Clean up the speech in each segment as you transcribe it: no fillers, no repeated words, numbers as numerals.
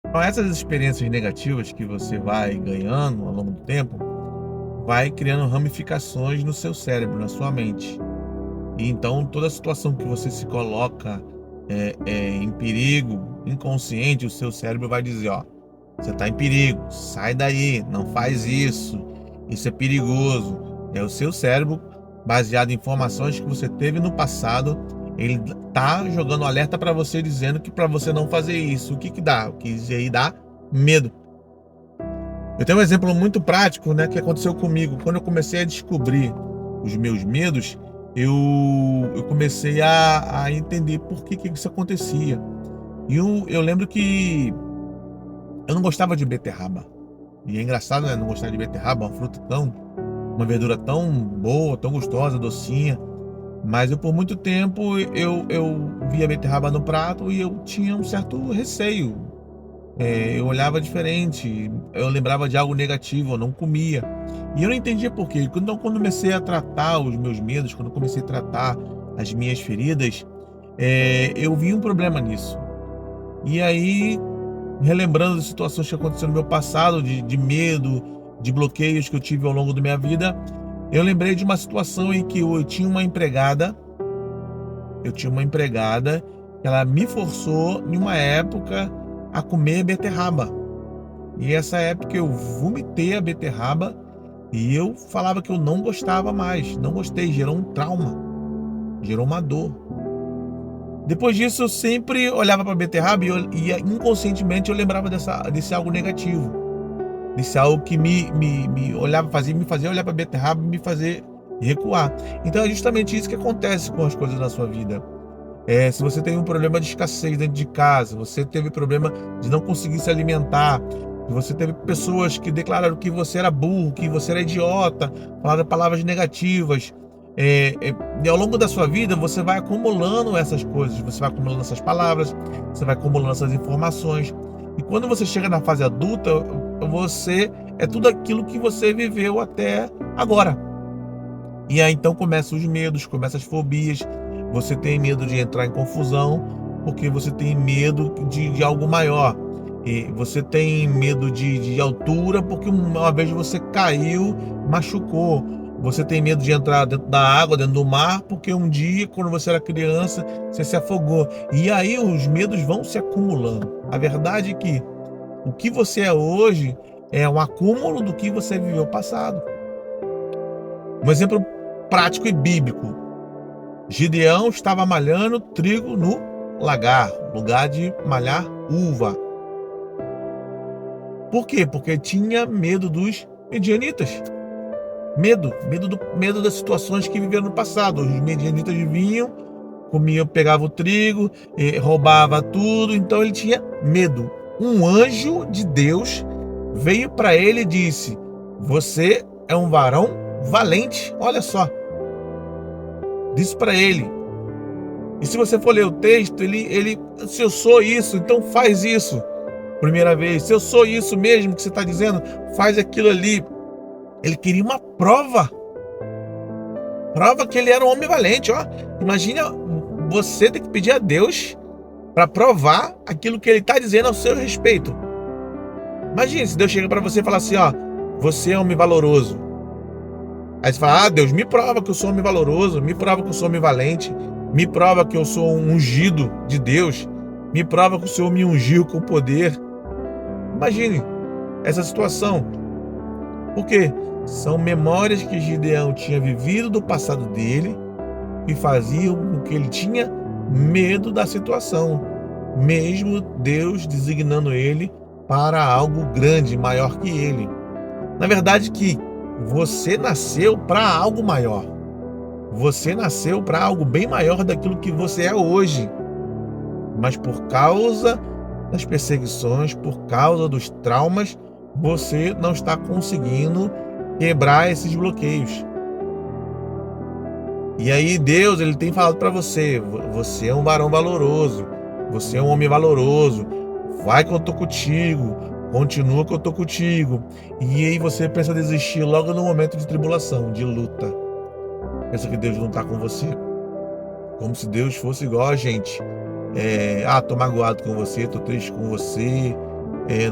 Então, essas experiências negativas que você vai ganhando ao longo do tempo, vai criando ramificações no seu cérebro, na sua mente. E então toda situação que você se coloca em perigo, inconsciente, o seu cérebro vai dizer, ó, você está em perigo, sai daí, não faz isso é perigoso. É o seu cérebro, baseado em informações que você teve no passado, ele tá jogando alerta para você, dizendo que para você não fazer isso. O que que dá? O que isso aí dá? Medo. Eu tenho um exemplo muito prático, né, que aconteceu comigo. Quando eu comecei a descobrir os meus medos, eu, eu comecei a entender por que que isso acontecia. E eu lembro que eu não gostava de beterraba. E é engraçado, né, não gostar de beterraba, uma verdura tão boa, tão gostosa, docinha. Mas eu por muito tempo eu via beterraba no prato e eu tinha um certo receio. Eu olhava diferente, eu lembrava de algo negativo, eu não comia. E eu não entendia por quê. Então, quando eu comecei a tratar os meus medos, quando eu comecei a tratar as minhas feridas, eu vi um problema nisso. E aí, relembrando as situações que aconteceram no meu passado, de medo, de bloqueios que eu tive ao longo da minha vida, eu lembrei de uma situação em que eu tinha uma empregada, que ela me forçou, em uma época, a comer beterraba. E essa época eu vomitei a beterraba e eu falava que eu não gostava mais, não gostei, gerou um trauma, gerou uma dor. Depois disso eu sempre olhava para a beterraba e inconscientemente eu lembrava desse algo negativo, desse algo que me olhava, me fazia olhar para a beterraba e me fazer recuar. Então é justamente isso que acontece com as coisas na sua vida. Se você tem um problema de escassez dentro de casa, você teve problema de não conseguir se alimentar, você teve pessoas que declararam que você era burro, que você era idiota, falaram palavras negativas. E ao longo da sua vida, você vai acumulando essas coisas, você vai acumulando essas palavras, você vai acumulando essas informações. E quando você chega na fase adulta, você é tudo aquilo que você viveu até agora. E aí então começam os medos, começam as fobias. Você tem medo de entrar em confusão, porque você tem medo de algo maior. E você tem medo de altura, porque uma vez você caiu, machucou. Você tem medo de entrar dentro da água, dentro do mar, porque um dia, quando você era criança, você se afogou. E aí os medos vão se acumulando. A verdade é que o que você é hoje é um acúmulo do que você viveu no passado. Um exemplo prático e bíblico. Gideão estava malhando trigo no lagar, lugar de malhar uva. Por quê? Porque tinha medo dos medianitas. Medo das situações que viveram no passado. Os medianitas vinham, comiam, pegavam o trigo, roubava tudo, então ele tinha medo. Um anjo de Deus veio para ele e disse: "Você é um varão valente." Olha só, disse para ele. E se você for ler o texto, se eu sou isso, então faz isso. Primeira vez, se eu sou isso mesmo que você está dizendo, faz aquilo ali. Ele queria uma prova que ele era um homem valente, ó. Imagina você ter que pedir a Deus para provar aquilo que ele está dizendo ao seu respeito. Imagina se Deus chega para você e falar assim, ó, você é um homem valoroso. Aí você fala, Deus, me prova que eu sou um homem valoroso, me prova que eu sou um homem valente, me prova que eu sou um ungido de Deus, me prova que o Senhor me ungiu com poder. Imagine essa situação. Por quê? São memórias que Gideão tinha vivido do passado dele e faziam com que ele tinha medo da situação, mesmo Deus designando ele para algo grande, maior que ele. Na verdade que você nasceu para algo maior. Você nasceu para algo bem maior daquilo que você é hoje. Mas por causa das perseguições, por causa dos traumas, você não está conseguindo quebrar esses bloqueios. E aí Deus, ele tem falado para você, você é um varão valoroso, você é um homem valoroso, vai que eu tô contigo, continua que eu tô contigo. E aí você pensa em desistir logo no momento de tribulação, de luta. Pensa que Deus não tá com você. Como se Deus fosse igual a gente. Tô magoado com você, tô triste com você,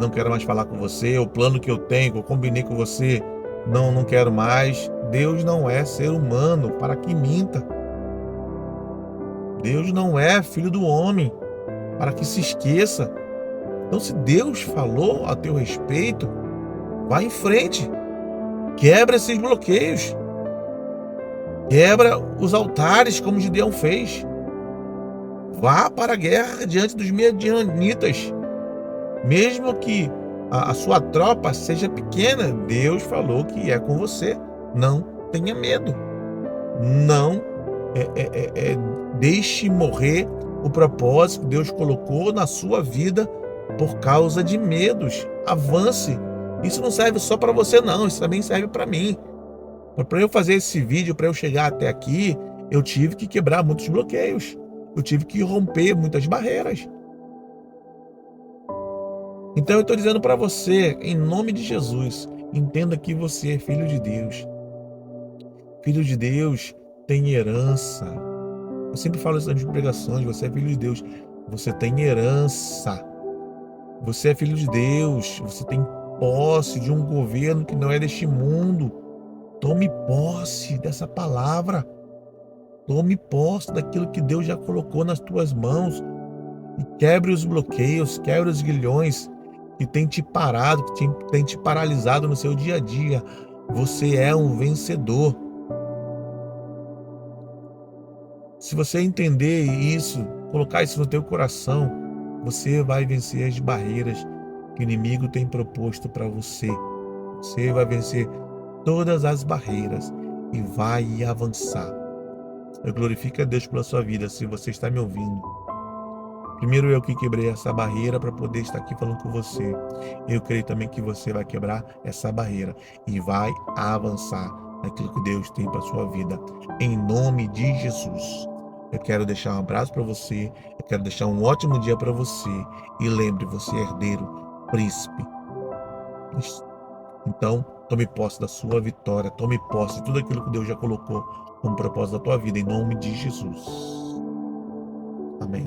não quero mais falar com você, o plano que eu tenho, que eu combinei com você, não quero mais. Deus não é ser humano para que minta. Deus não é filho do homem para que se esqueça. Então, se Deus falou a teu respeito, vá em frente, quebra esses bloqueios, quebra os altares como Gideão fez. Vá para a guerra diante dos medianitas, mesmo que a sua tropa seja pequena. Deus falou que é com você. Não tenha medo. Não deixe morrer o propósito que Deus colocou na sua vida por causa de medos. Avance. Isso não serve só para você, não. Isso também serve para mim. Para eu fazer esse vídeo, para eu chegar até aqui, eu tive que quebrar muitos bloqueios. Eu tive que romper muitas barreiras. Então eu estou dizendo para você, em nome de Jesus, entenda que você é filho de Deus. Filho de Deus tem herança. Eu sempre falo isso nas pregações, você é filho de Deus. Você tem herança. Você é filho de Deus. Você tem posse de um governo que não é deste mundo. Tome posse dessa palavra. Tome posse daquilo que Deus já colocou nas tuas mãos. E quebre os bloqueios, quebre os grilhões que tem te parado, que tem te paralisado no seu dia a dia. Você é um vencedor. Se você entender isso, colocar isso no teu coração, você vai vencer as barreiras que o inimigo tem proposto para você. Você vai vencer todas as barreiras e vai avançar. Eu glorifico a Deus pela sua vida, se você está me ouvindo. Primeiro eu que quebrei essa barreira para poder estar aqui falando com você. Eu creio também que você vai quebrar essa barreira e vai avançar naquilo que Deus tem para sua vida. Em nome de Jesus. Eu quero deixar um abraço para você. Eu quero deixar um ótimo dia para você. E lembre, você é herdeiro, príncipe. Então, tome posse da sua vitória. Tome posse de tudo aquilo que Deus já colocou como propósito da tua vida. Em nome de Jesus. Amém.